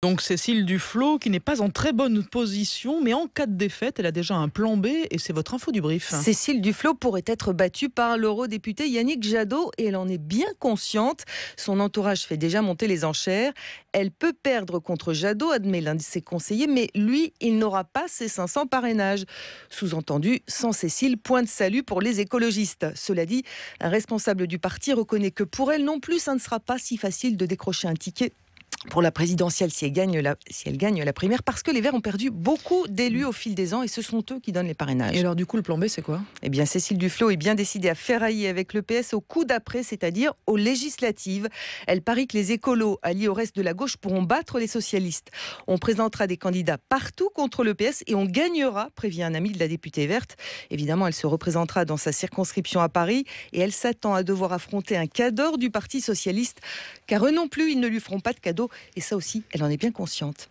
Donc Cécile Duflot qui n'est pas en très bonne position, mais en cas de défaite, elle a déjà un plan B et c'est votre info du brief. Cécile Duflot pourrait être battue par l'eurodéputé Yannick Jadot et elle en est bien consciente. Son entourage fait déjà monter les enchères. Elle peut perdre contre Jadot, admet l'un de ses conseillers, mais lui, il n'aura pas ses 500 parrainages. Sous-entendu, sans Cécile, point de salut pour les écologistes. Cela dit, un responsable du parti reconnaît que pour elle non plus, ça ne sera pas si facile de décrocher un ticket pour la présidentielle si elle gagne la primaire, parce que les Verts ont perdu beaucoup d'élus au fil des ans et ce sont eux qui donnent les parrainages. Et alors du coup, le plan B, c'est quoi ? Eh bien, Cécile Duflot est bien décidée à ferrailler avec le PS au coup d'après, c'est-à-dire aux législatives. Elle parie que les écolos, alliés au reste de la gauche, pourront battre les socialistes. On présentera des candidats partout contre le PS et on gagnera, prévient un ami de la députée verte. Évidemment, elle se représentera dans sa circonscription à Paris et elle s'attend à devoir affronter un cadre du Parti socialiste, car eux non plus, ils ne lui feront pas de cadeau. Et ça aussi, elle en est bien consciente.